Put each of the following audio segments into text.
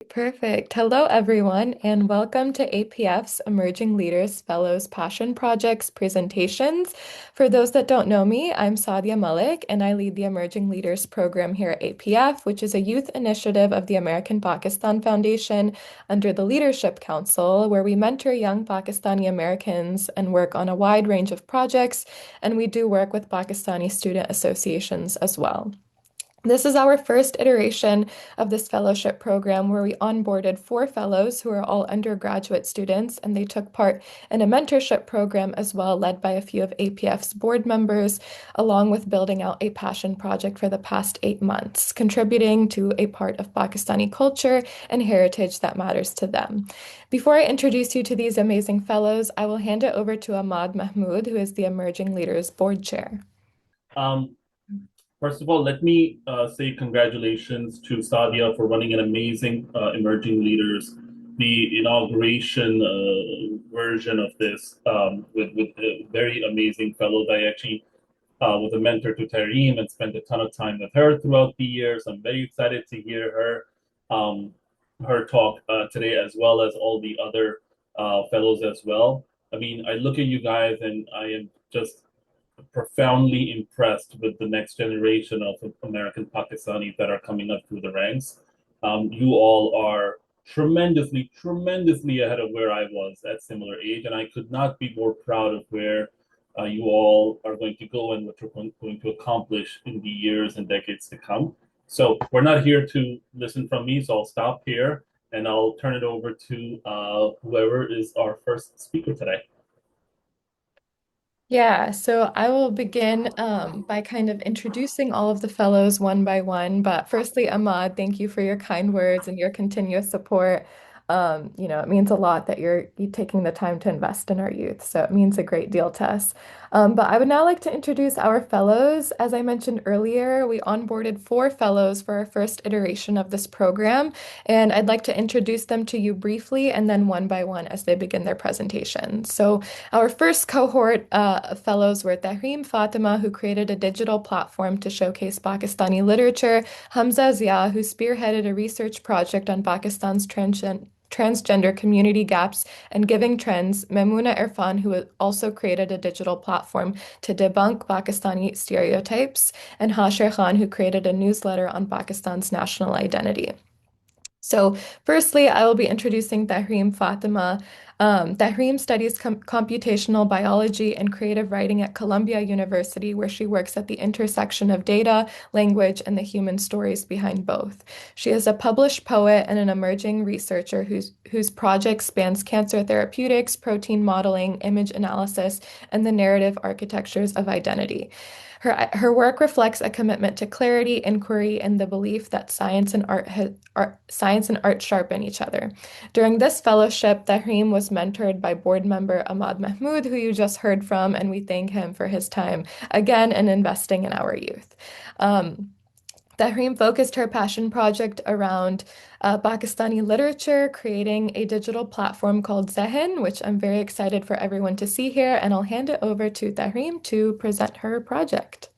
Perfect. Hello, everyone, and welcome to APF's Emerging Leaders Fellows Passion Projects presentations. For those that don't know me, I'm Sadia Malik, and I lead the Emerging Leaders program here at APF, which is a youth initiative of the American Pakistan Foundation under the Leadership Council, where we mentor young Pakistani Americans and work on a wide range of projects, and we do work with Pakistani student associations as well. This is our first iteration of this fellowship program where we onboarded four fellows who are all undergraduate students, and they took part in a mentorship program as well, led by a few of APF's board members, along with building out a passion project for the past 8 months, contributing to a part of Pakistani culture and heritage that matters to them. Before I introduce you to these amazing fellows, I will hand it over to Ahmad Mahmood, who is the Emerging Leaders Board Chair. Um, First of all, let me say congratulations to Sadia for running an amazing Emerging Leaders, the inauguration version of this with very amazing fellows. I actually was a mentor to Tehreem and spent a ton of time with her throughout the years. I'm very excited to hear her talk today, as well as all the other fellows as well. I mean, I look at you guys and I am just profoundly impressed with the next generation of American Pakistanis that are coming up through the ranks. You all are tremendously ahead of where I was at similar age, and I could not be more proud of where you all are going to go and what you're going to accomplish in the years and decades to come. So we're not here to listen from me, so I'll stop here and I'll turn it over to whoever is our first speaker today. Yeah, so I will begin by kind of introducing all of the fellows one by one. But firstly, Ahmad, thank you for your kind words and your continuous support. It means a lot that you're taking the time to invest in our youth, so it means a great deal to us. But I would now like to introduce our fellows. As I mentioned earlier, we onboarded four fellows for our first iteration of this program, and I'd like to introduce them to you briefly and then one by one as they begin their presentation. So our first cohort of fellows were Tehreem Fatima, who created a digital platform to showcase Pakistani literature, Hamza Zia, who spearheaded a research project on Pakistan's transgender community gaps and giving trends, Maimoona Irfan, who also created a digital platform to debunk Pakistani stereotypes, and Hashir Khan, who created a newsletter on Pakistan's national identity. So, firstly, I will be introducing Tehreem Fatima. Tehreem studies computational biology and creative writing at Columbia University, where she works at the intersection of data, language, and the human stories behind both. She is a published poet and an emerging researcher whose project spans cancer therapeutics, protein modeling, image analysis, and the narrative architectures of identity. Her work reflects a commitment to clarity, inquiry, and the belief that science and art sharpen each other. During this fellowship, Tahreem was mentored by board member Ahmad Mahmood, who you just heard from, and we thank him for his time again in investing in our youth. Tahreem focused her passion project around Pakistani literature, creating a digital platform called Zehen, which I'm very excited for everyone to see here. And I'll hand it over to Tahreem to present her project.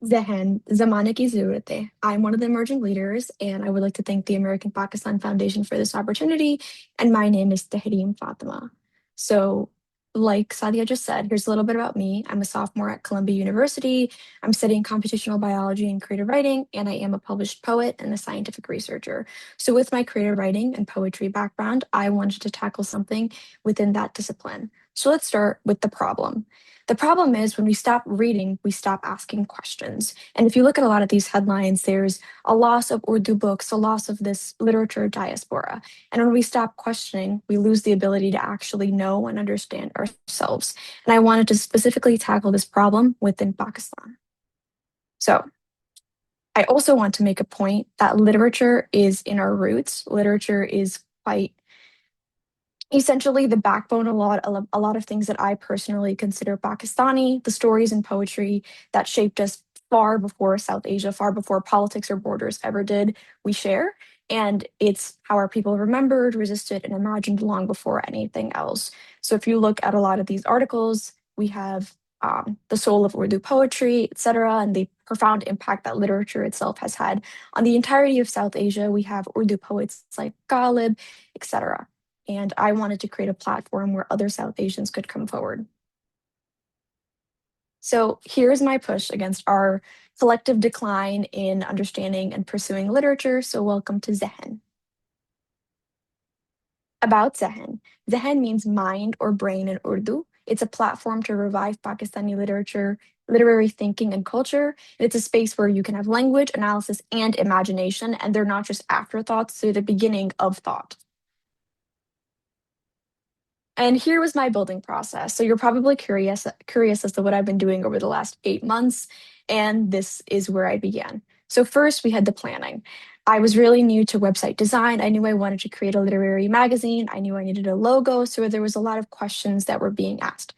Zehen, Zamana ki Zarurat hai. I'm one of the emerging leaders, and I would like to thank the American Pakistan Foundation for this opportunity. And my name is Tehreem Fatima. So, like Sadia just said, here's a little bit about me. I'm a sophomore at Columbia University. I'm studying computational biology and creative writing, and I am a published poet and a scientific researcher. So, with my creative writing and poetry background, I wanted to tackle something within that discipline. So, let's start with the problem. The problem is when we stop reading, we stop asking questions. And if you look at a lot of these headlines, there's a loss of Urdu books, a loss of this literature diaspora. And when we stop questioning, we lose the ability to actually know and understand ourselves. And I wanted to specifically tackle this problem within Pakistan. So I also want to make a point that literature is in our roots. Literature is quite essentially the backbone of a lot of things that I personally consider Pakistani, the stories and poetry that shaped us far before South Asia, far before politics or borders ever did, we share. And it's how our people remembered, resisted, and imagined long before anything else. So if you look at a lot of these articles, we have the soul of Urdu poetry, etc., and the profound impact that literature itself has had on the entirety of South Asia. We have Urdu poets like Ghalib, etc. And I wanted to create a platform where other South Asians could come forward. So here's my push against our collective decline in understanding and pursuing literature. So welcome to Zehen. About Zehen. Zehen means mind or brain in Urdu. It's a platform to revive Pakistani literature, literary thinking, and culture. It's a space where you can have language, analysis, and imagination, and they're not just afterthoughts, they're the beginning of thought. And here was my building process. So you're probably curious as to what I've been doing over the last 8 months, and this is where I began. So first, we had the planning. I was really new to website design. I knew I wanted to create a literary magazine. I knew I needed a logo, so there was a lot of questions that were being asked.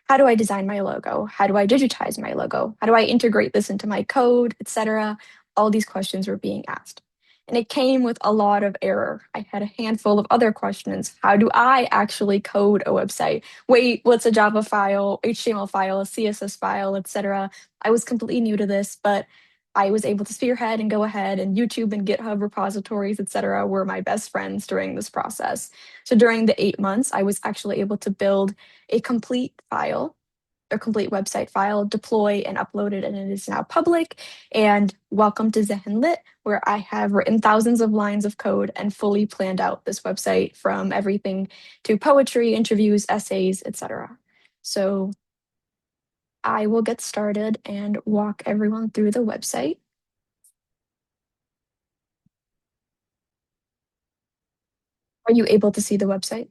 How do I design my logo? How do I digitize my logo? How do I integrate this into my code, etc.? All these questions were being asked. And it came with a lot of error. I had a handful of other questions. How do I actually code a website? Wait, what's a Java file, HTML file, a CSS file, etc.? I was completely new to this, but I was able to spearhead and go ahead, and YouTube and GitHub repositories, etc., were my best friends during this process. So during the 8 months, I was actually able to build a complete file, a complete website file, deploy and upload it, and it is now public. And welcome to Zehen Lit, where I have written thousands of lines of code and fully planned out this website from everything to poetry, interviews, essays, etc. So I will get started and walk everyone through the website. Are you able to see the website?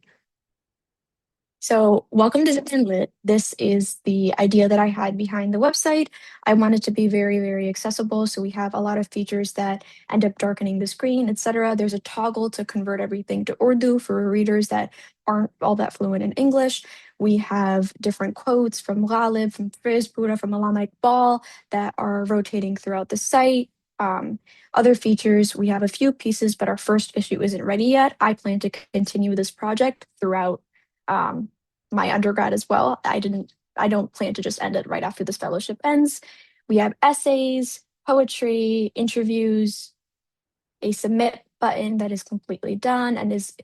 So, welcome to Zip and Lit. This is the idea that I had behind the website. I want it to be very, very accessible. So, we have a lot of features that end up darkening the screen, etc. There's a toggle to convert everything to Urdu for readers that aren't all that fluent in English. We have different quotes from Ghalib, from Frizpura, from Allama Iqbal that are rotating throughout the site. Um, Other features, we have a few pieces, but our first issue isn't ready yet. I plan to continue this project throughout um, my undergrad as well. I don't plan to just end it right after this fellowship ends. We have essays, poetry, interviews, a submit button that is completely done and is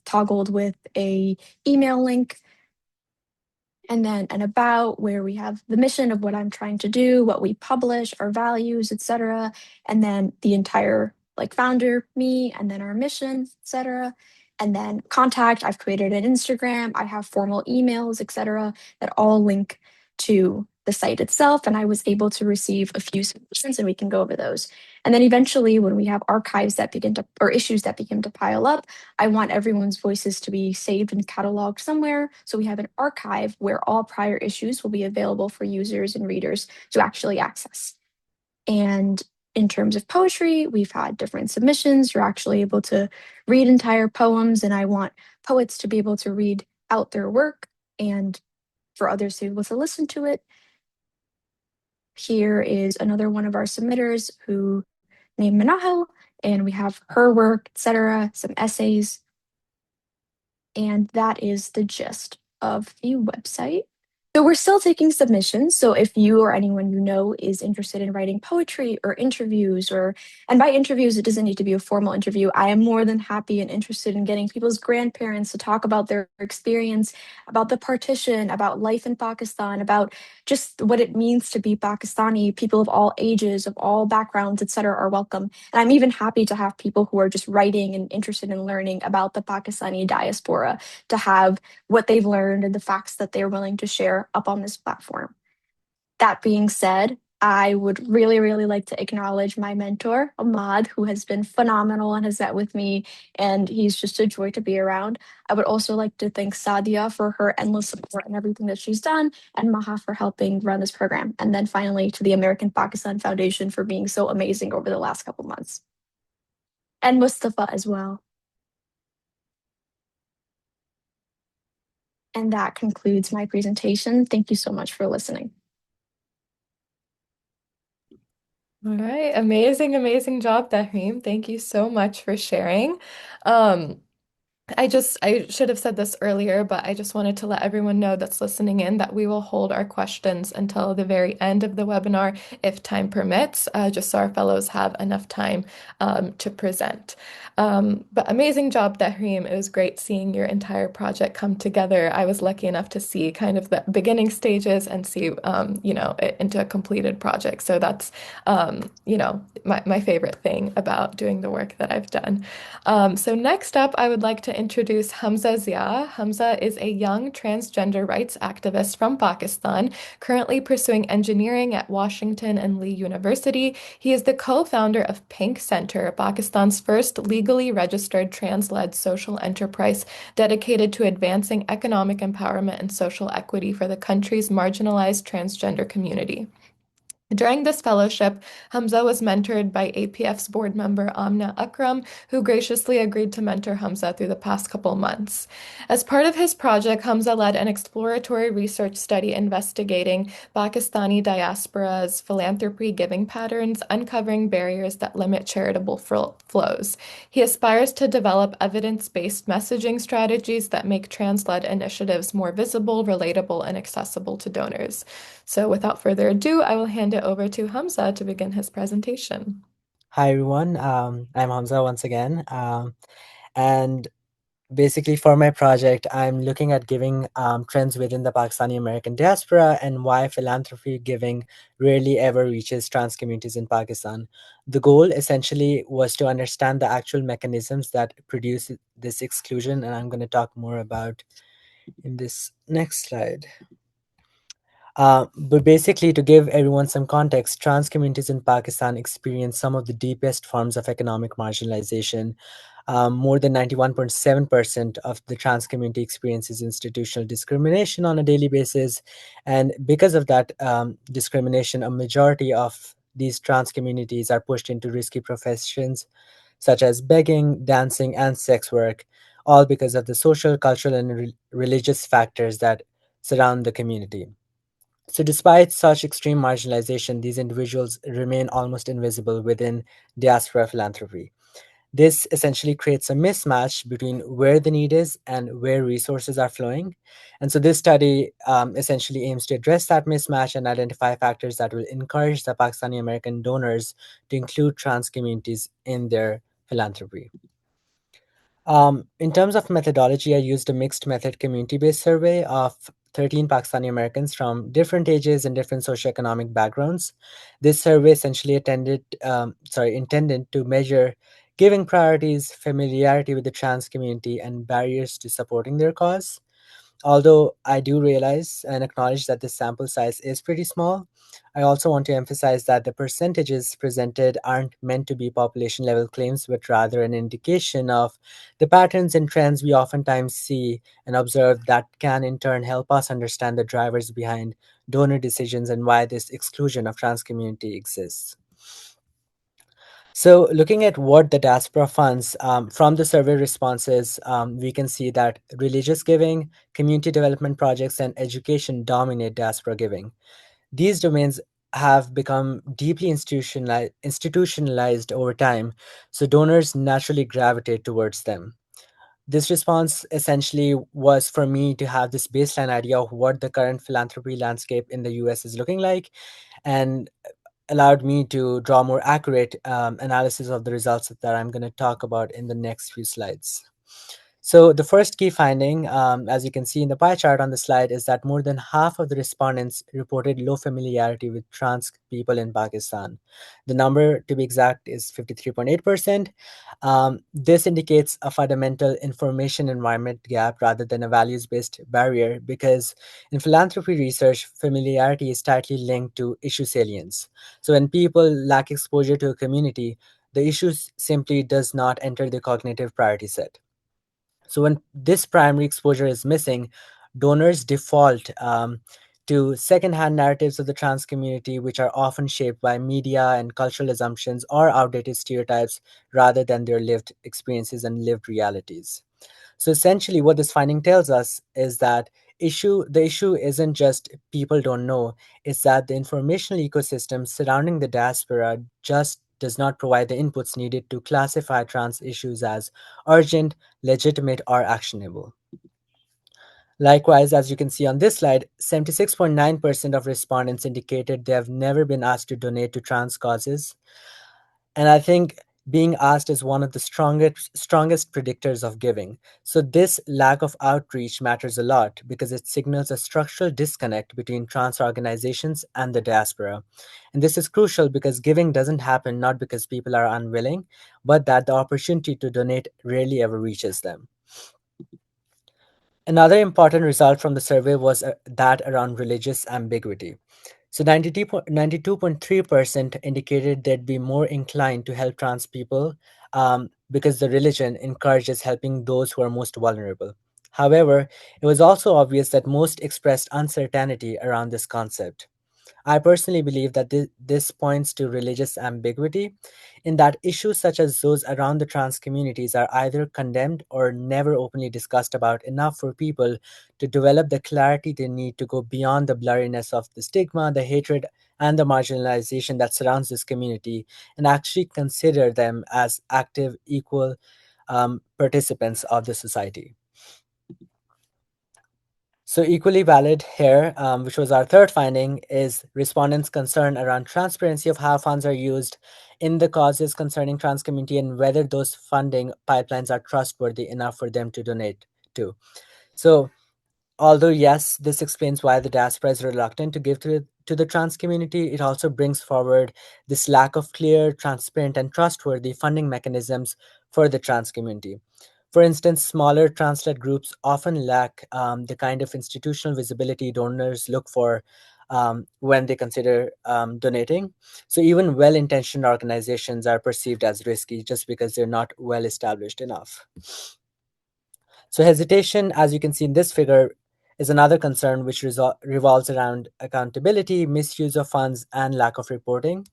toggled with a email link, and then an about where we have the mission of what I'm trying to do, what we publish, our values, etc. And then the entire like founder, me, and then our mission, etc. And then contact, I've created an Instagram, I have formal emails, etc. that all link to the site itself. And I was able to receive a few submissions and we can go over those. And then eventually when we have archives that begin to, or issues that begin to pile up, I want everyone's voices to be saved and cataloged somewhere. So we have an archive where all prior issues will be available for users and readers to actually access. And in terms of poetry, we've had different submissions. You're actually able to read entire poems, and I want poets to be able to read out their work and for others to be able to listen to it. Here is another one of our submitters who named Manahel, and we have her work, etc., some essays. And that is the gist of the website. So we're still taking submissions. So if you or anyone you know is interested in writing poetry or interviews, and by interviews, it doesn't need to be a formal interview. I am more than happy and interested in getting people's grandparents to talk about their experience, about the partition, about life in Pakistan, about just what it means to be Pakistani. People of all ages, of all backgrounds, etc., are welcome. And I'm even happy to have people who are just writing and interested in learning about the Pakistani diaspora to have what they've learned and the facts that they're willing to share up on this platform. That being said, I would really, really like to acknowledge my mentor, Ahmad, who has been phenomenal and has met with me, and he's just a joy to be around. I would also like to thank Sadia for her endless support and everything that she's done, and Maha for helping run this program. And then finally to the American Pakistan Foundation for being so amazing over the last couple months. And Mustafa as well. And that concludes my presentation. Thank you so much for listening. All right, amazing, amazing job, Tehreem. Thank you so much for sharing. Um, I should have said this earlier, but I just wanted to let everyone know that's listening in that we will hold our questions until the very end of the webinar if time permits, just so our fellows have enough time to present. But amazing job, Tehreem. It was great seeing your entire project come together. I was lucky enough to see kind of the beginning stages and see, it into a completed project. So that's, my favorite thing about doing the work that I've done. So next up, I would like to introduce Hamza Zia. Hamza is a young transgender rights activist from Pakistan, currently pursuing engineering at Washington and Lee University. He is the co-founder of Pink Center, Pakistan's first legally registered trans-led social enterprise dedicated to advancing economic empowerment and social equity for the country's marginalized transgender community. During this fellowship, Hamza was mentored by APF's board member Amna Akram, who graciously agreed to mentor Hamza through the past couple months. As part of his project, Hamza led an exploratory research study investigating Pakistani diaspora's philanthropy giving patterns, uncovering barriers that limit charitable flows. He aspires to develop evidence-based messaging strategies that make trans-led initiatives more visible, relatable, and accessible to donors. So without further ado, I will hand it over to Hamza to begin his presentation. Hi everyone, I'm Hamza once again, and basically for my project, I'm looking at giving trends within the Pakistani American diaspora and why philanthropy giving rarely ever reaches trans communities in Pakistan. The goal essentially was to understand the actual mechanisms that produce this exclusion, and I'm going to talk more about in this next slide. But basically, to give everyone some context, trans communities in Pakistan experience some of the deepest forms of economic marginalization. More than 91.7% of the trans community experiences institutional discrimination on a daily basis. And because of that discrimination, a majority of these trans communities are pushed into risky professions such as begging, dancing, and sex work, all because of the social, cultural, and religious factors that surround the community. So, despite such extreme marginalization, these individuals remain almost invisible within diaspora philanthropy. This essentially creates a mismatch between where the need is and where resources are flowing. And so, this study essentially aims to address that mismatch and identify factors that will encourage the Pakistani American donors to include trans communities in their philanthropy. In terms of methodology, I used a mixed method community-based survey of 13 Pakistani Americans from different ages and different socioeconomic backgrounds. This survey essentially intended to measure giving priorities, familiarity with the trans community, and barriers to supporting their cause. Although I do realize and acknowledge that the sample size is pretty small, I also want to emphasize that the percentages presented aren't meant to be population level claims, but rather an indication of the patterns and trends we oftentimes see and observe that can in turn help us understand the drivers behind donor decisions and why this exclusion of trans community exists. So, looking at what the diaspora funds from the survey responses, we can see that religious giving, community development projects, and education dominate diaspora giving. These domains have become deeply institutionalized over time, so donors naturally gravitate towards them. This response essentially was for me to have this baseline idea of what the current philanthropy landscape in the US is looking like, and allowed me to draw more accurate analysis of the results that I'm going to talk about in the next few slides. So the first key finding, as you can see in the pie chart on the slide, is that more than half of the respondents reported low familiarity with trans people in Pakistan. The number, to be exact, is 53.8%. This indicates a fundamental information environment gap rather than a values-based barrier, because in philanthropy research, familiarity is tightly linked to issue salience. So when people lack exposure to a community, the issue simply does not enter the cognitive priority set. So when this primary exposure is missing, donors default to secondhand narratives of the trans community, which are often shaped by media and cultural assumptions or outdated stereotypes rather than their lived experiences and lived realities. So essentially, what this finding tells us is that the issue isn't just people don't know, it's that the informational ecosystem surrounding the diaspora just does not provide the inputs needed to classify trans issues as urgent, legitimate, or actionable. Likewise, as you can see on this slide, 76.9% of respondents indicated they have never been asked to donate to trans causes. And I think being asked is one of the strongest predictors of giving. So this lack of outreach matters a lot because it signals a structural disconnect between trans organizations and the diaspora. And this is crucial because giving doesn't happen not because people are unwilling, but that the opportunity to donate rarely ever reaches them. Another important result from the survey was that around religious ambiguity. So 92.3% indicated they'd be more inclined to help trans people because the religion encourages helping those who are most vulnerable. However, it was also obvious that most expressed uncertainty around this concept. I personally believe that this points to religious ambiguity in that issues such as those around the trans communities are either condemned or never openly discussed about enough for people to develop the clarity they need to go beyond the blurriness of the stigma, the hatred, and the marginalization that surrounds this community and actually consider them as active, equal participants of the society. So equally valid here, which was our third finding, is respondents' concern around transparency of how funds are used in the causes concerning trans community and whether those funding pipelines are trustworthy enough for them to donate to. So although yes, this explains why the diaspora is reluctant to give to the trans community, it also brings forward this lack of clear, transparent, and trustworthy funding mechanisms for the trans community. For instance, smaller trans-led groups often lack the kind of institutional visibility donors look for when they consider donating. So even well-intentioned organizations are perceived as risky just because they're not well established enough. So hesitation, as you can see in this figure, is another concern which revolves around accountability, misuse of funds, and lack of reporting.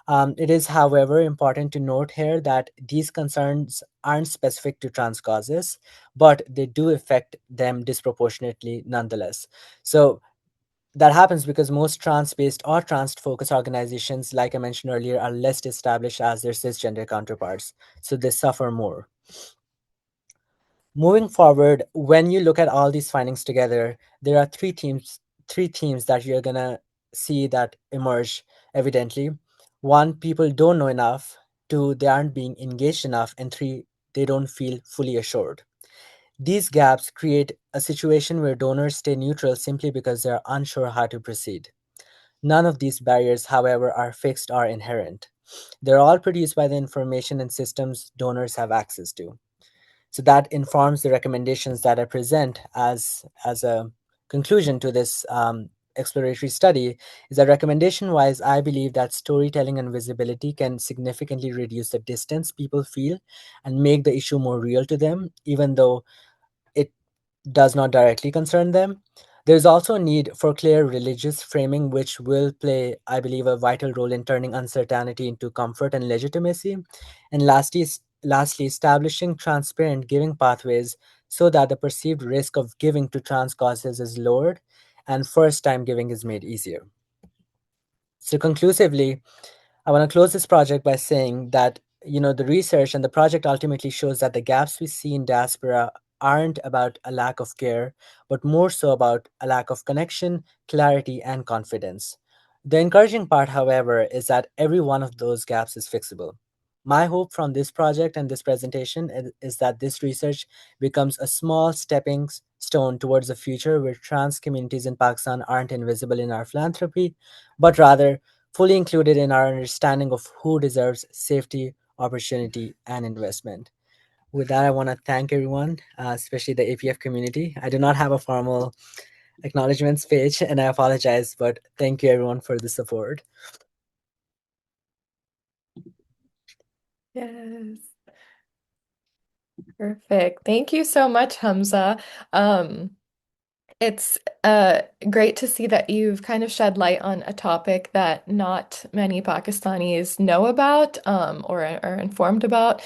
It is, however, important to note here that these concerns aren't specific to trans causes, but they do affect them disproportionately nonetheless. So that happens because most trans-based or trans-focused organizations, like I mentioned earlier, are less established as their cisgender counterparts, so they suffer more. Moving forward, when you look at all these findings together, there are three themes that you're gonna see that emerge evidently. One, people don't know enough. Two, they aren't being engaged enough. And three, they don't feel fully assured. These gaps create a situation where donors stay neutral simply because they're unsure how to proceed. None of these barriers, however, are fixed or inherent. They're all produced by the information and systems donors have access to. So that informs the recommendations that I present as a conclusion to this exploratory study. Is that recommendation wise, I believe that storytelling and visibility can significantly reduce the distance people feel and make the issue more real to them, even though it does not directly concern them. There's also a need for clear religious framing, which will play, I believe, a vital role in turning uncertainty into comfort and legitimacy. And lastly, establishing transparent giving pathways so that the perceived risk of giving to trans causes is lowered and first time giving is made easier. So, conclusively, I want to close this project by saying that the research and the project ultimately shows that the gaps we see in diaspora aren't about a lack of care, but more so about a lack of connection, clarity, and confidence. The encouraging part, however, is that every one of those gaps is fixable. My hope from this project and this presentation is that this research becomes a small stepping stone towards a future where trans communities in Pakistan aren't invisible in our philanthropy, but rather fully included in our understanding of who deserves safety, opportunity, and investment. With that, I want to thank everyone, especially the APF community. I do not have a formal acknowledgements page, and I apologize, but thank you everyone for the support. Yes. Perfect. Thank you so much, Hamza. Um, It's great to see that you've kind of shed light on a topic that not many Pakistanis know about or are informed about.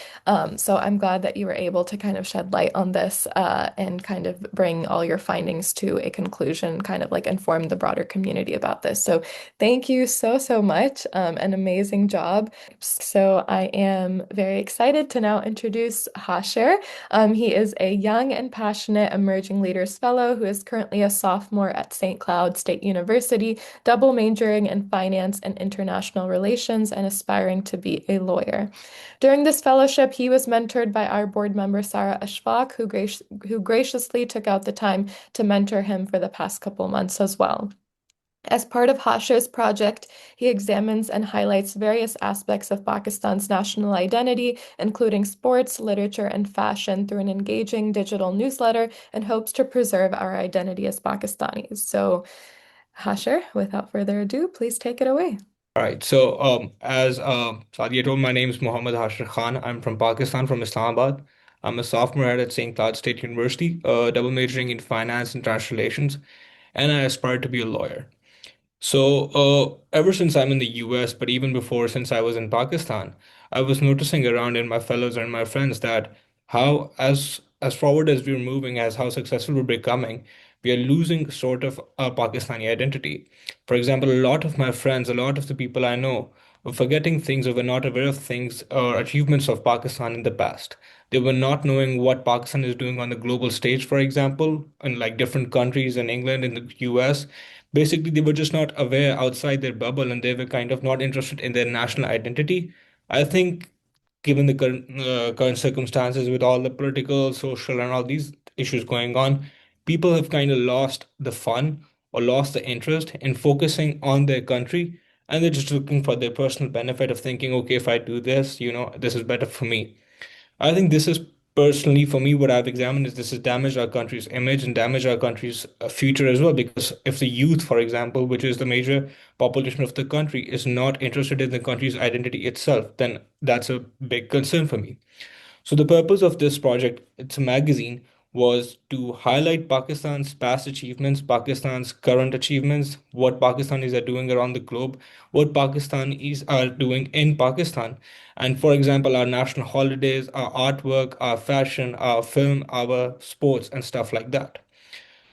So I'm glad that you were able to kind of shed light on this and kind of bring all your findings to a conclusion, kind of like inform the broader community about this. So thank you so much. An amazing job. So I am very excited to now introduce Hashir. He is a young and passionate Emerging Leaders Fellow who is currently a sophomore at St. Cloud State University, double majoring in finance and international relations and aspiring to be a lawyer. During this fellowship, he was mentored by our board member Sarah Ashfaq, who graciously took out the time to mentor him for the past couple months as well. As part of Hashir's project, he examines and highlights various aspects of Pakistan's national identity, including sports, literature, and fashion, through an engaging digital newsletter and hopes to preserve our identity as Pakistanis. So, Hashir, without further ado, please take it away. All right. So, as Sadia told, my name is Mohammed Hashir Khan. I'm from Pakistan, from Islamabad. I'm a sophomore at St. Cloud State University, double majoring in finance and international relations, and I aspire to be a lawyer. So, ever since I'm in the US, but even before, since I was in Pakistan, I was noticing around in my fellows and my friends that how, as forward as we're moving, as how successful we're becoming, we are losing sort of our Pakistani identity. For example, a lot of my friends, a lot of the people I know, were forgetting things or were not aware of things or achievements of Pakistan in the past. They were not knowing what Pakistan is doing on the global stage, for example, in like different countries in England, in the US. Basically, they were just not aware outside their bubble and they were kind of not interested in their national identity. I think, given the current circumstances with all the political, social, and all these issues going on, people have kind of lost the fun or lost the interest in focusing on their country, and they're just looking for their personal benefit of thinking, okay, if I do this, this is better for me. I think this is personally for me what I've examined is this has damaged our country's image and damaged our country's future as well. Because if the youth, for example, which is the major population of the country, is not interested in the country's identity itself, then that's a big concern for me. So the purpose of this project, it's a magazine, was to highlight Pakistan's past achievements, Pakistan's current achievements, what Pakistanis are doing around the globe, what Pakistanis are doing in Pakistan. And for example, our national holidays, our artwork, our fashion, our film, our sports, and stuff like that.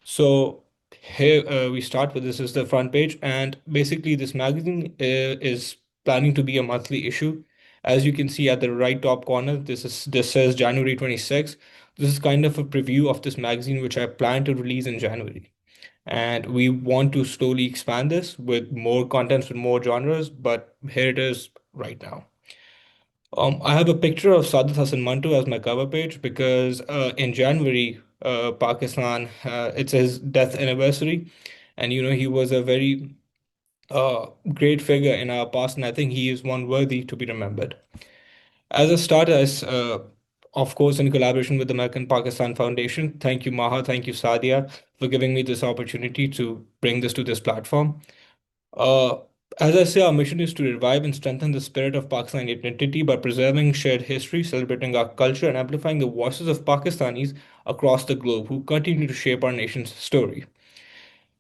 So here we start with this is the front page, and basically this magazine is planning to be a monthly issue. As you can see at the right top corner, this says January 26th. This is kind of a preview of this magazine, which I plan to release in January. And we want to slowly expand this with more contents, with more genres, but here it is right now. I have a picture of Sadat Hassan Manto as my cover page because in January, Pakistan, it's his death anniversary. And, he was a very great figure in our past, and I think he is one worthy to be remembered. As a start, of course, in collaboration with the American Pakistan Foundation, thank you, Maha, thank you, Sadia, for giving me this opportunity to bring this to this platform. Uh, as I say, our mission is to revive and strengthen the spirit of Pakistani identity by preserving shared history, celebrating our culture, and amplifying the voices of Pakistanis across the globe who continue to shape our nation's story.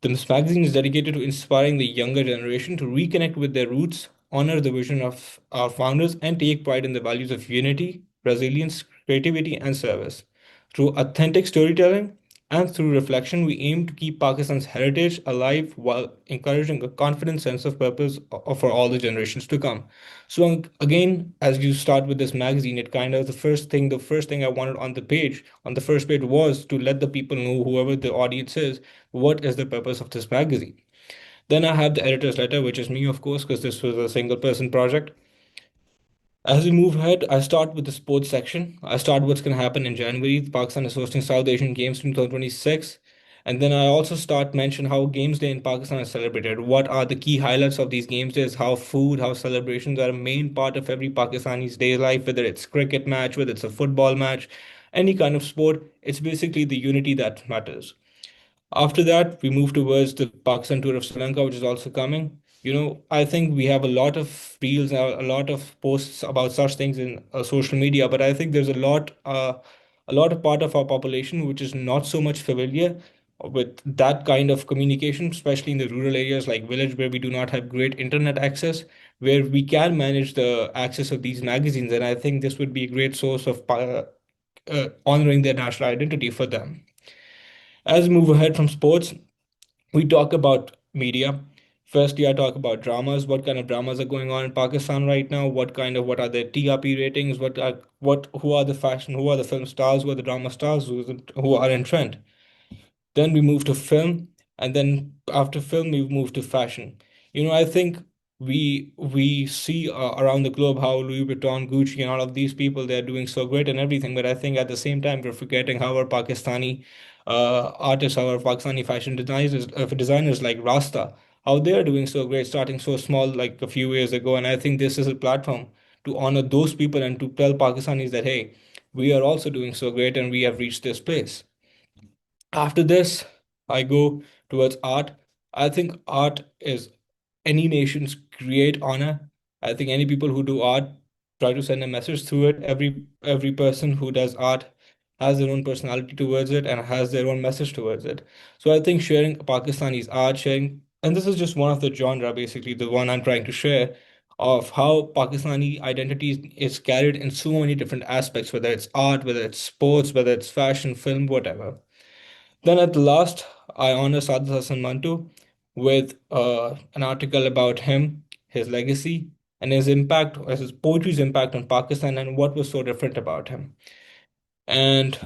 This magazine is dedicated to inspiring the younger generation to reconnect with their roots, honor the vision of our founders, and take pride in the values of unity, resilience, creativity, and service. Through authentic storytelling and through reflection, we aim to keep Pakistan's heritage alive while encouraging a confident sense of purpose for all the generations to come. So again, as you start with this magazine, it kind of the first thing I wanted on the first page was to let the people know, whoever the audience is, what is the purpose of this magazine. Then I have the editor's letter, which is me, of course, because this was a single person project. As we move ahead, I start with the sports section. I start what's going to happen in January. Pakistan is hosting South Asian Games 2026. And then I also start mention how Games Day in Pakistan is celebrated. What are the key highlights of these Games Days? How food, how celebrations are a main part of every Pakistani's day life, whether it's cricket match, whether it's a football match, any kind of sport. It's basically the unity that matters. After that, we move towards the Pakistan tour of Sri Lanka, which is also coming. I think we have a lot of reels, a lot of posts about such things in social media, but I think there's a lot of part of our population which is not so much familiar with that kind of communication, especially in the rural areas like village where we do not have great internet access, where we can manage the access of these magazines. And I think this would be a great source of honoring their national identity for them. As we move ahead from sports, we talk about media. Firstly, I talk about dramas. What kind of dramas are going on in Pakistan right now? What are their TRP ratings? Who are the fashion? Who are the film stars? Who are the drama stars? Who are in trend? Then we move to film, and then after film, we move to fashion. I think we see around the globe how Louis Vuitton, Gucci, and all of these people, they're doing so great and everything. But I think at the same time, we're forgetting how our Pakistani artists, our Pakistani fashion designers like Rasta, how they are doing so great, starting so small like a few years ago. And I think this is a platform to honor those people and to tell Pakistanis that hey, we are also doing so great and we have reached this place. After this, I go towards art. I think art is any nation's great honor. I think any people who do art try to send a message through it. Every person who does art has their own personality towards it and has their own message towards it. So I think sharing Pakistani's art, sharing, and this is just one of the genre, basically the one I'm trying to share, of how Pakistani identity is carried in so many different aspects, whether it's art, whether it's sports, whether it's fashion, film, whatever. Then at the last, I honor Sadhu Hassan Mantu with an article about him, his legacy, and his impact, as his poetry's impact on Pakistan, and what was so different about him. And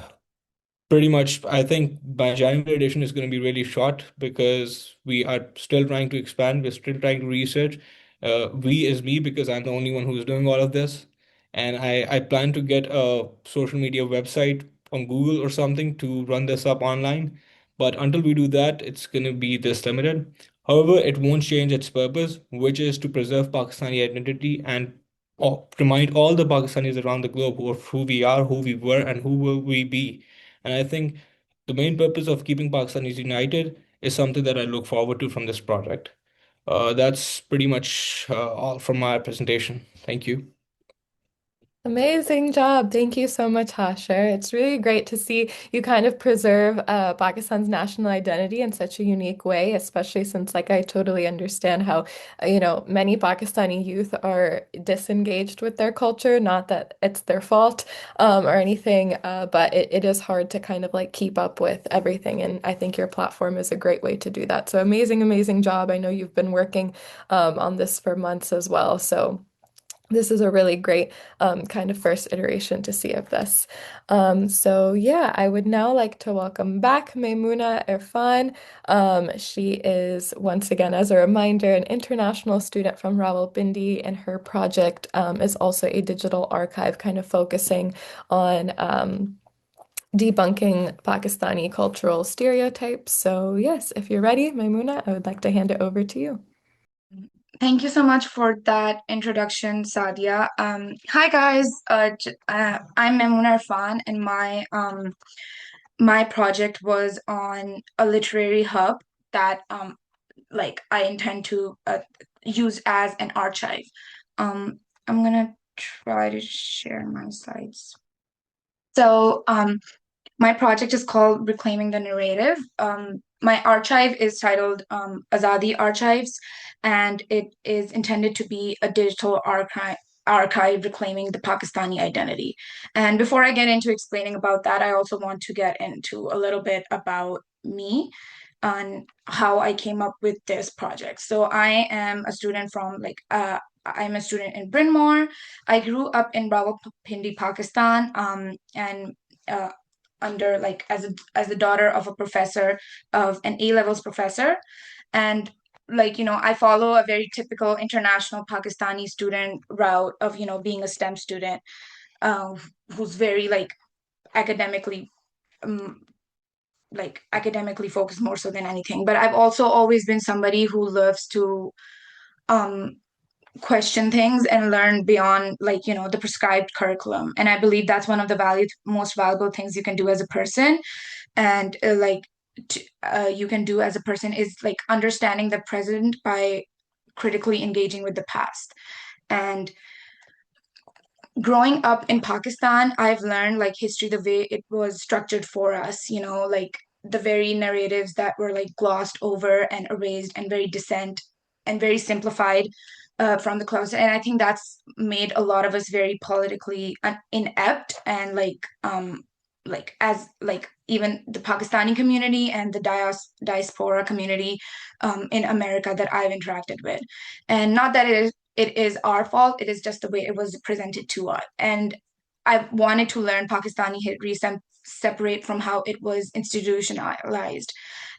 pretty much, I think my January edition is going to be really short because we are still trying to expand. We're still trying to research. We is me because I'm the only one who's doing all of this. And I plan to get a social media website on Google or something to run this up online. But until we do that, it's going to be this limited. However, it won't change its purpose, which is to preserve Pakistani identity and remind all the Pakistanis around the globe who we are, who we were, and who will we be. And I think the main purpose of keeping Pakistanis united is something that I look forward to from this project. That's pretty much all from my presentation. Thank you. Amazing job. Thank you so much, Hashir. It's really great to see you kind of preserve Pakistan's national identity in such a unique way, especially since, like, I totally understand how, many Pakistani youth are disengaged with their culture. Not that it's their fault or anything, but it is hard to kind of like keep up with everything. And I think your platform is a great way to do that. So amazing, amazing job. I know you've been working on this for months as well. So. This is a really great kind of first iteration to see of this. So yeah, I would now like to welcome back Maimoona Irfan. She is, once again, as a reminder, an international student from Rawalpindi, and her project is also a digital archive kind of focusing on debunking Pakistani cultural stereotypes. So yes, if you're ready, Maimoona, I would like to hand it over to you. Thank you so much for that introduction, Sadia. Hi guys, I'm Maimoona Irfan, and my project was on a literary hub that like I intend to use as an archive. I'm gonna try to share my slides. So my project is called Reclaiming the Narrative. My archive is titled Azadi Archives, and it is intended to be a digital archive reclaiming the Pakistani identity. And before I get into explaining about that, I also want to get into a little bit about me and how I came up with this project. So I am a student from I'm a student in Bryn Mawr. I grew up in Rawalpindi, Pakistan, and uh, under like as the daughter of a professor, of an A levels professor. And I follow a very typical international Pakistani student route of being a STEM student, uh, who's very academically um, academically focused more so than anything. But I've also always been somebody who loves to um question things and learn beyond the prescribed curriculum. And I believe that's one of the most valuable things you can do as a person. And you can do as a person is like understanding the present by critically engaging with the past. And growing up in Pakistan, I've learned like history the way it was structured for us, the very narratives that were like glossed over and erased and very distant and very simplified from the closet. And I think that's made a lot of us very politically inept, and like as like even the Pakistani community and the diaspora community in America that I've interacted with. And not that it is our fault, it is just the way it was presented to us. And I wanted to learn Pakistani history separate from how it was institutionalized.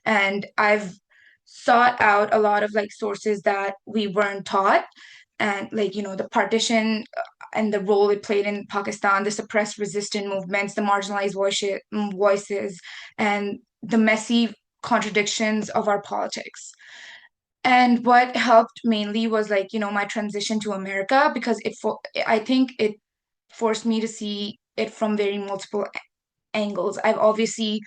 And I've sought out a lot of like sources that we weren't taught, and like the partition and the role it played in Pakistan, the suppressed resistant movements, the marginalized voices, and the messy contradictions of our politics. And what helped mainly was like my transition to America, because I think it forced me to see it from very multiple angles. I've obviously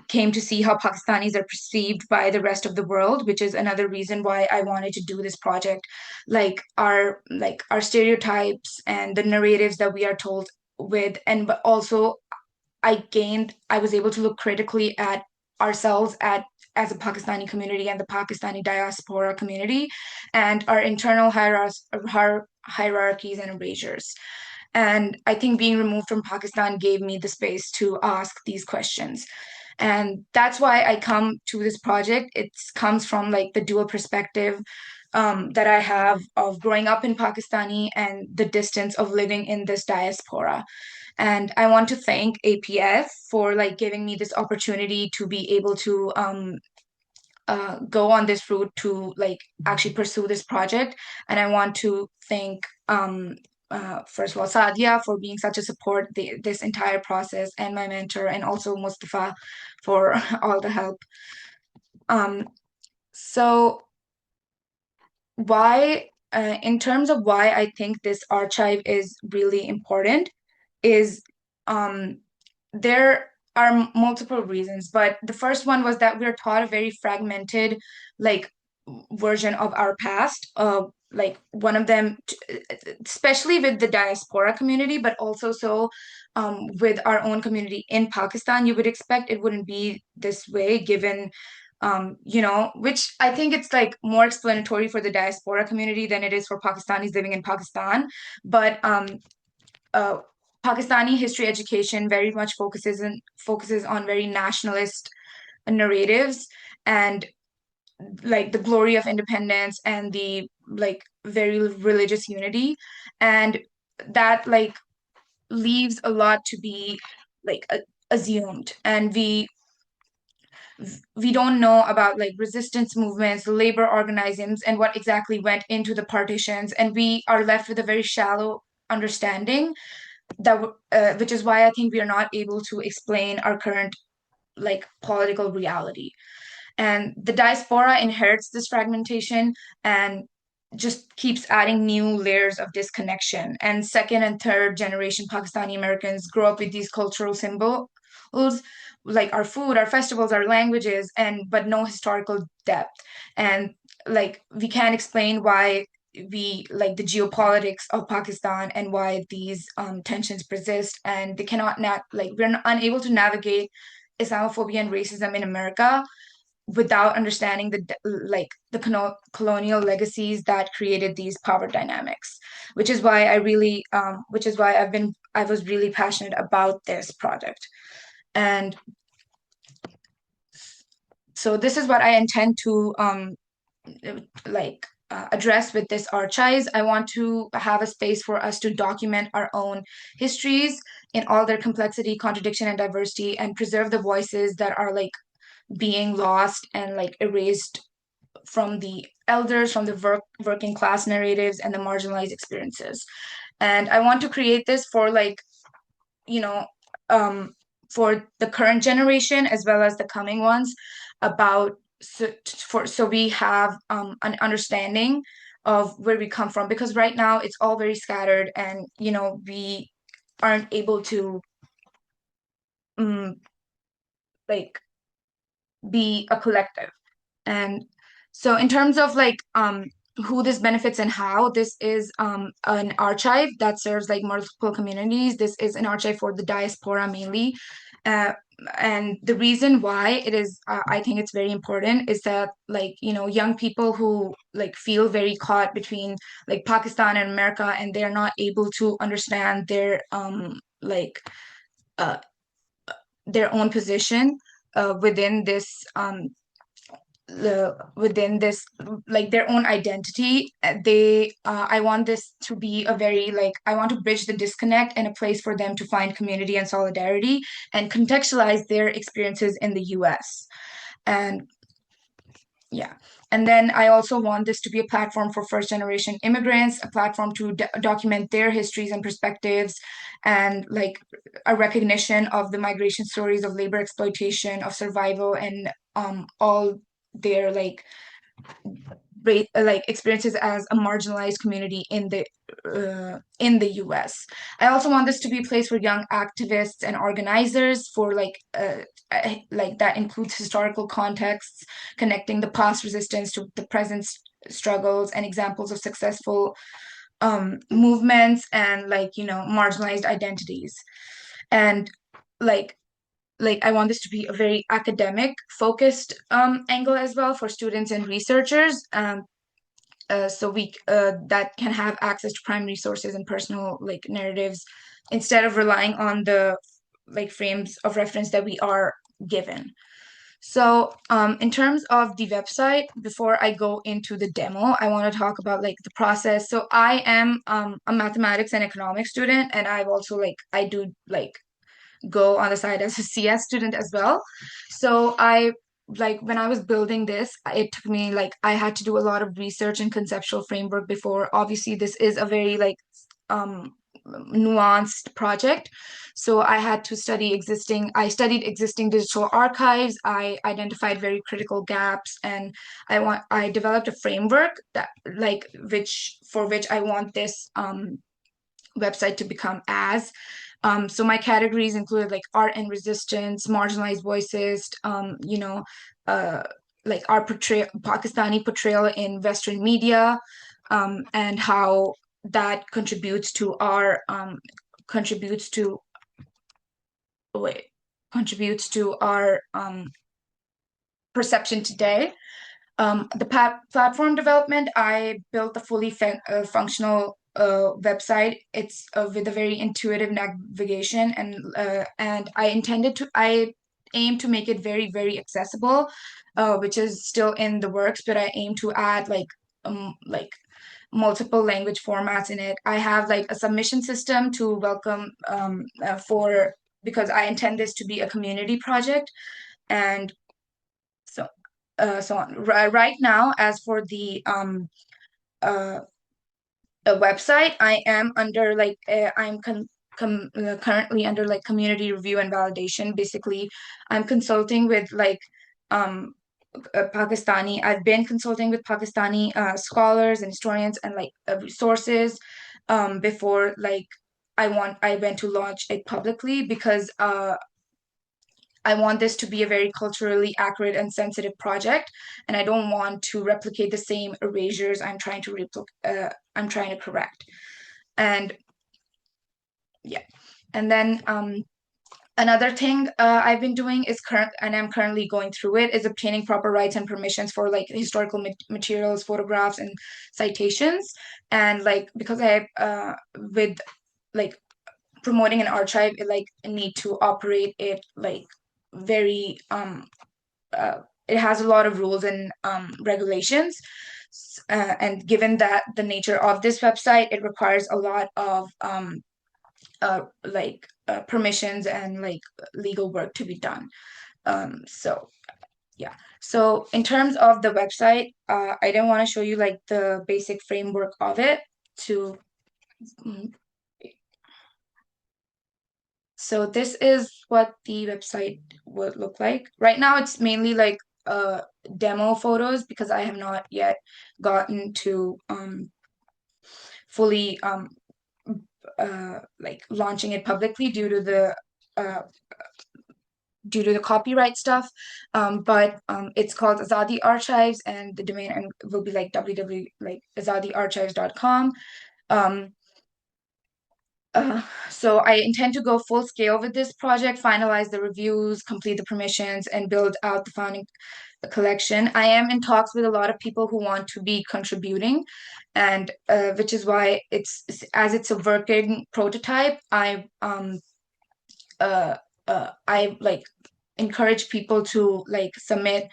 came to see how Pakistanis are perceived by the rest of the world, which is another reason why I wanted to do this project. Like our stereotypes and the narratives that we are told with, and but also I was able to look critically at ourselves as a Pakistani community and the Pakistani diaspora community and our internal hierarchies and erasures. And I think being removed from Pakistan gave me the space to ask these questions. And that's why I come to this project. It comes from like the dual perspective that I have of growing up in Pakistani and the distance of living in this diaspora. And I want to thank APF for like giving me this opportunity to be able to go on this route to like actually pursue this project. And I want to thank first of all Sadia for being such a support this entire process, and my mentor, and also Mustafa for all the help. So why, in terms of why I think this archive is really important, is there are multiple reasons, but the first one was that we're taught a very fragmented like version of our past. Like one of them, especially with the diaspora community, but also with our own community in Pakistan, you would expect it wouldn't be this way given which I think it's like more explanatory for the diaspora community than it is for Pakistanis living in Pakistan. But uh, Pakistani history education very much focuses on very nationalist narratives and like the glory of independence and the like very religious unity, and that like leaves a lot to be like assumed, and we don't know about like resistance movements, labor organisms, and what exactly went into the partitions, and we are left with a very shallow understanding which is why I think we are not able to explain our current like political reality. And the diaspora inherits this fragmentation and just keeps adding new layers of disconnection. And second and third generation Pakistani Americans grow up with these cultural symbols, like our food, our festivals, our languages, and but no historical depth. And like we can't explain why we like the geopolitics of Pakistan and why these tensions persist, and they cannot like we're unable to navigate Islamophobia and racism in America without understanding the colonial legacies that created these power dynamics, which is why I was really passionate about this project. And so this is what I intend to address with this archives. I want to have a space for us to document our own histories in all their complexity, contradiction, and diversity, and preserve the voices that are like being lost and like erased from the elders, from the working class narratives and the marginalized experiences. And I want to create this for like, you know, um, for the current generation as well as the coming ones about so we have an understanding of where we come from, because right now it's all very scattered, and we aren't able to um, like be a collective. And so in terms of like who this benefits and how, this is an archive that serves like multiple communities. This is an archive for the diaspora mainly, and the reason why it is, I think it's very important, is that like, young people who like feel very caught between like Pakistan and America, and they're not able to understand uh, their own position within this like their own identity. I want this to be a very like, I want to bridge the disconnect and a place for them to find community and solidarity and contextualize their experiences in the US. And yeah. And then I also want this to be a platform for first generation immigrants, a platform to document their histories and perspectives, and like a recognition of the migration stories of labor exploitation, of survival, and all their like experiences as a marginalized community in the US. I also want this to be a place for young activists and organizers for like that includes historical contexts, connecting the past resistance to the present struggles and examples of successful movements and marginalized identities. And like I want this to be a very academic focused angle as well for students and researchers, so we that can have access to primary sources and personal like narratives instead of relying on the like frames of reference that we are given. So in terms of the website, before I go into the demo, I want to talk about like the process. So I am a mathematics and economics student, and I've also like I do like go on the side as a CS student as well. So I like when I was building this, it took me like I had to do a lot of research and conceptual framework before. Obviously, this is a very like um nuanced project. So I studied existing digital archives, I identified very critical gaps, and I developed a framework that like which I want this website to become as. So my categories included like art and resistance, marginalized voices, uh, like our Pakistani portrayal in Western media, and how that contributes to wait contributes to our perception today. The platform development, I built a fully functional website. It's with a very intuitive navigation, and I aim to make it very, very accessible, which is still in the works, but I aim to add like multiple language formats in it. I have like a submission system to welcome for because I intend this to be a community project. And so on. Right now, as for the uh, website, I am under like I'm currently under like community review and validation. Basically, I'm consulting with like um I've been consulting with Pakistani scholars and historians and like resources before like I went to launch it publicly because I want this to be a very culturally accurate and sensitive project, and I don't want to replicate the same erasures I'm trying to correct. And yeah, and then another thing I've been doing and I'm currently going through it, is obtaining proper rights and permissions for like historical materials, photographs, and citations. And like because I with like promoting an archive, it like need to operate it like very it has a lot of rules and regulations. And given that the nature of this website, it requires a lot of permissions and like legal work to be done. So yeah. So in terms of the website, I didn't want to show you like the basic framework of it to. mm, So this is what the website would look like. Right now, it's mainly like demo photos because I have not yet gotten to fully like launching it publicly uh, due to the copyright stuff. But it's called Azadi Archives, and the domain will be like www like azadiarchives.com. Um, So I intend to go full scale with this project, finalize the reviews, complete the permissions, and build out the founding collection. I am in talks with a lot of people who want to be contributing, and which is why as it's a working prototype, I like encourage people to like submit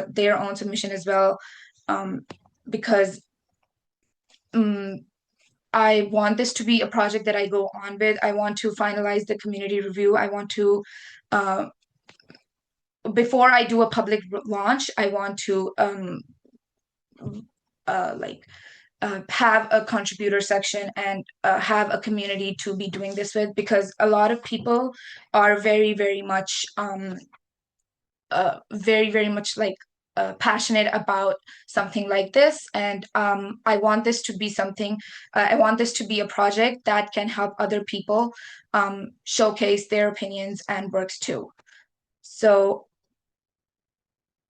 their own submission as well, because I want this to be a project that I go on with. I want to finalize the community review. I want to, uh, before I do a public launch, I want to like have a contributor section and have a community to be doing this with, because a lot of people are very, very much very much like passionate about something like this, and I want this to be something. I want this to be a project that can help other people showcase their opinions and works too. So,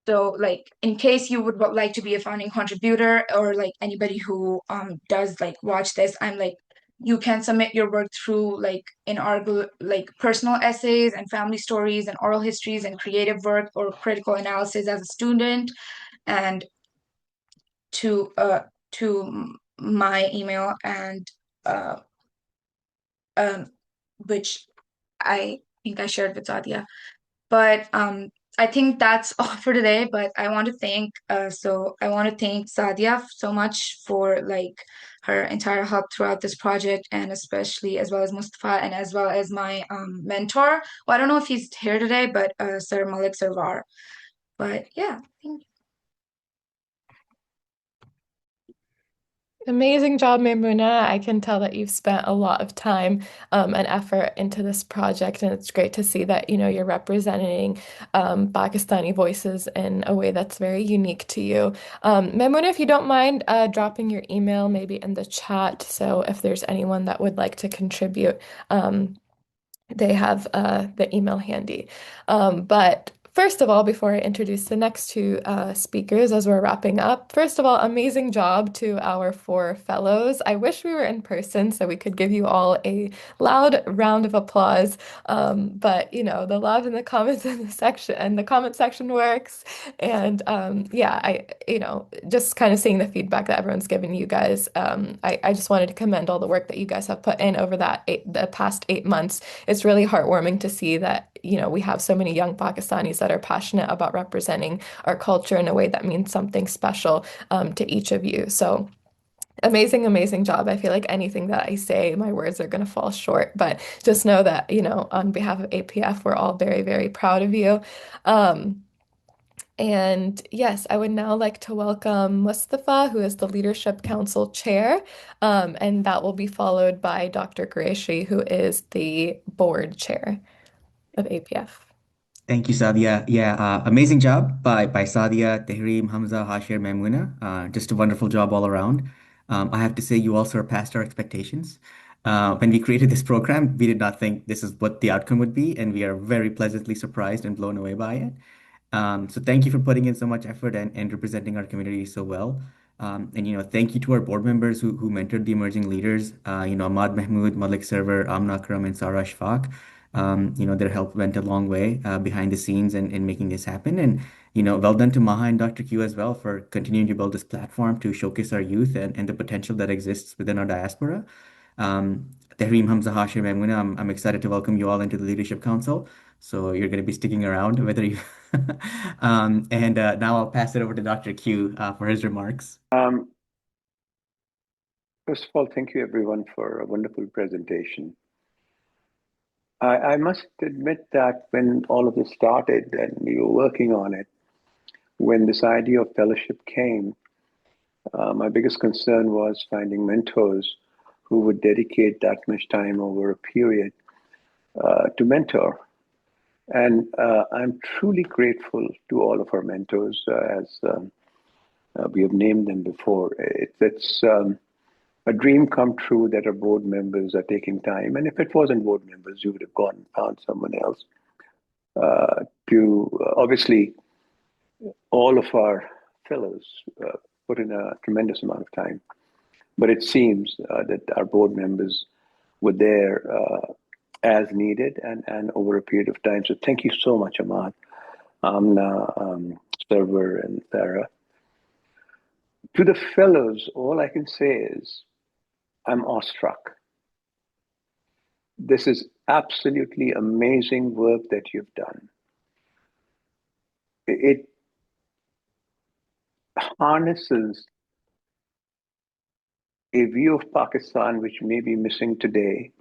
like, in case you would like to be a founding contributor, or like anybody who does like watch this, I'm like, you can submit your work through like in our like personal essays and family stories and oral histories and creative work or critical analysis as a student, and to my email, and uh um which I think I shared with Sadia. But I think that's all for today. But I want to thank I want to thank Sadia so much for like her entire help throughout this project, and especially as well as Mustafa, and as well as my mentor. Well, I don't know if he's here today, but Sir Malik Sarwar. But yeah, thank you. Amazing job, Maimoona. I can tell that you've spent a lot of time and effort into this project, and it's great to see that, you're representing Pakistani voices in a way that's very unique to you. Maimoona, if you don't mind dropping your email maybe in the chat, so if there's anyone that would like to contribute, they have the email handy. But first of all, before I introduce the next two speakers as we're wrapping up, first of all, amazing job to our four fellows. I wish we were in person so we could give you all a loud round of applause. But the love in the comments in the section and the comment section works. And yeah, just kind of seeing the feedback that everyone's given you guys. I just wanted to commend all the work that you guys have put in over the past 8 months. It's really heartwarming to see that, we have so many young Pakistanis that are passionate about representing our culture in a way that means something special to each of you. So amazing, amazing job. I feel like anything that I say, my words are going to fall short, but just know that, on behalf of APF, we're all very, very proud of you. And yes, I would now like to welcome Mustafa, who is the Leadership Council Chair, and that will be followed by Dr. Qureshi, who is the Board Chair of APF. Thank you, Sadia. Yeah, amazing job by Sadia, Tehreem, Hamza, Hashir, Maimoona. Just a wonderful job all around. I have to say, you all surpassed our expectations. When we created this program, we did not think this is what the outcome would be, and we are very pleasantly surprised and blown away by it. So thank you for putting in so much effort and representing our community so well. And thank you to our board members who mentored the emerging leaders. Ahmad Mahmood, Malik Server, Amna Akram, and Sarah Shfaq. Their help went a long way behind the scenes in making this happen. And well done to Maha and Dr. Q as well for continuing to build this platform to showcase our youth and the potential that exists within our diaspora. Tehreem, Hamza, Hashir, Maimoona, I'm excited to welcome you all into the Leadership Council. So you're going to be sticking around, whether you. And now I'll pass it over to Dr. Q for his remarks. First of all, thank you everyone for a wonderful presentation. I must admit that when all of this started and we were working on it, when this idea of fellowship came, my biggest concern was finding mentors who would dedicate that much time over a period to mentor. And I'm truly grateful to all of our mentors, as we have named them before. It's a dream come true that our board members are taking time. And if it wasn't board members, you would have gone and found someone else. Obviously, all of our fellows put in a tremendous amount of time. But it seems that our board members were there as needed and over a period of time. So thank you so much, Ahmad, Amna, Server, and Sarah. To the fellows, all I can say is I'm awestruck. This is absolutely amazing work that you've done. It harnesses a view of Pakistan which may be missing today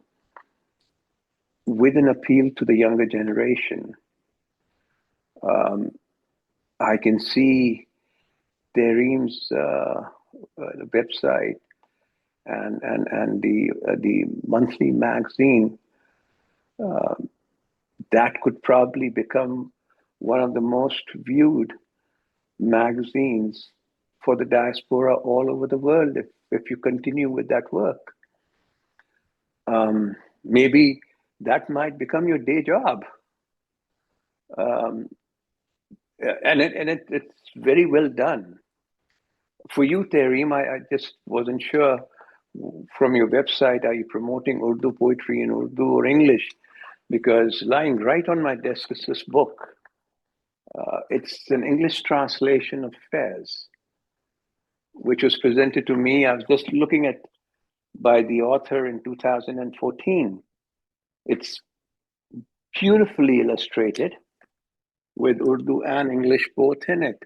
with an appeal to the younger generation. I can see Tehreem's website and the monthly magazine that could probably become one of the most viewed magazines for the diaspora all over the world if you continue with that work. Maybe that might become your day job. It's very well done. For you, Tehreem, I just wasn't sure from your website, are you promoting Urdu poetry in Urdu or English? Because lying right on my desk is this book. It's an English translation of Fairs, which was presented to me. I was just looking at by the author in 2014. It's beautifully illustrated with Urdu and English both in it.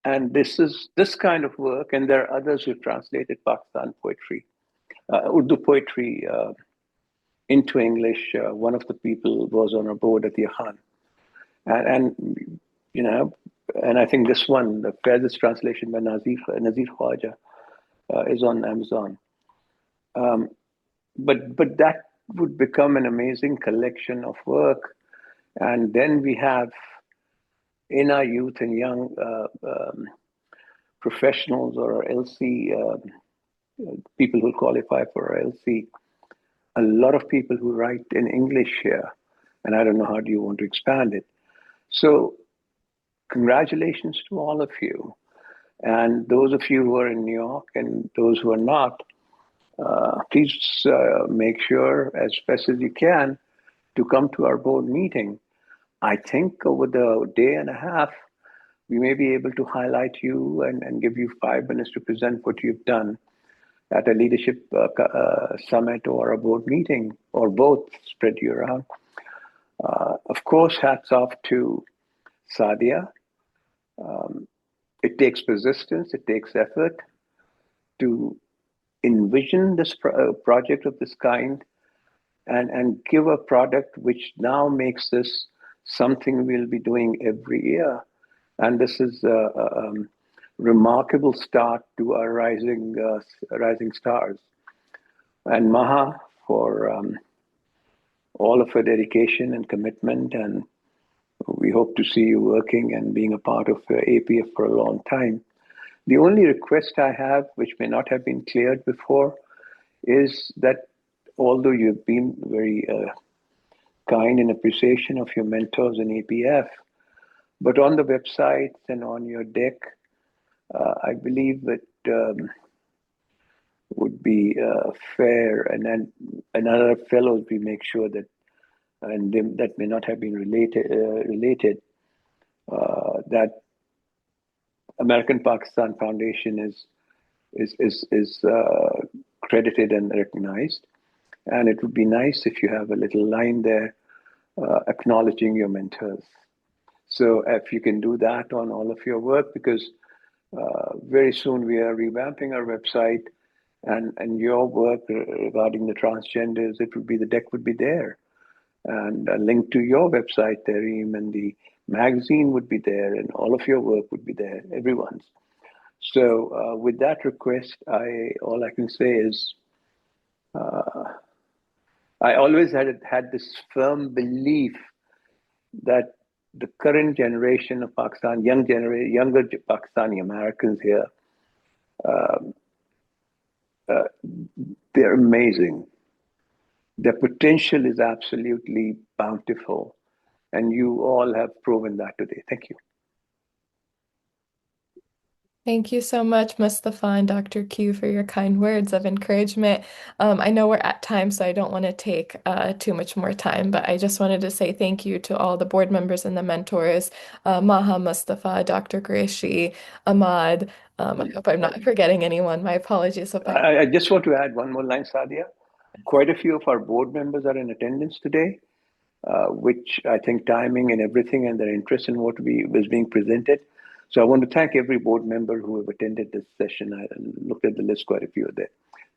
And this kind of work, and there are others who translated Pakistan poetry, Urdu poetry into English. One of the people was on our board at the Khan. And you know, and I think this one, the Fairs translation by Nazir Khwaja, is on Amazon. But that would become an amazing collection of work. And then we have in our youth and young professionals or LC, people who qualify for LC, a lot of people who write in English here. And I don't know how do you want to expand it. So congratulations to all of you. And those of you who are in New York and those who are not, please make sure as best as you can to come to our board meeting. I think over the day and a half, we may be able to highlight you and give you 5 minutes to present what you've done at a leadership summit or a board meeting, or both, spread you around. Of course, hats off to Sadia. It takes persistence, it takes effort to envision this project of this kind and give a product which now makes this something we'll be doing every year. And this is a remarkable start to our rising stars. And Maha for all of her dedication and commitment, and we hope to see you working and being a part of APF for a long time. The only request I have, which may not have been cleared before, is that although you've been very kind in appreciation of your mentors in APF, but on the website and on your deck, I believe that would be fair, and then another fellows, we make sure that, and that may not have been related, that American Pakistan Foundation is credited and recognized. And it would be nice if you have a little line there acknowledging your mentors. So if you can do that on all of your work, because very soon we are revamping our website, and your work regarding the transgenders, it would be, the deck would be there. And a link to your website, Tehreem, and the magazine would be there, and all of your work would be there, everyone's. So with that request, all I can say is, I always had this firm belief that the current generation of Pakistan, younger Pakistani Americans here, they're amazing. Their potential is absolutely bountiful. And you all have proven that today. Thank you. Thank you so much, Mustafa and Dr. Q, for your kind words of encouragement. I know we're at time, so I don't want to take too much more time, but I just wanted to say thank you to all the board members and the mentors, Maha, Mustafa, Dr. Qureshi, Ahmad. I hope I'm not forgetting anyone. My apologies if I. I just want to add one more line, Sadia. Quite a few of our board members are in attendance today, which I think timing and everything and their interest in what was being presented. So I want to thank every board member who have attended this session. I looked at the list, quite a few are there.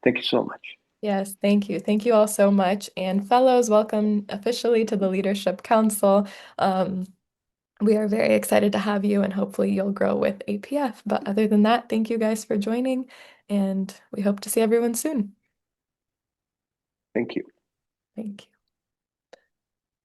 Thank you so much. Yes, thank you. Thank you all so much. And fellows, welcome officially to the Leadership Council. We are very excited to have you, and hopefully you'll grow with APF. But other than that, thank you guys for joining, and we hope to see everyone soon. Thank you. Thank you.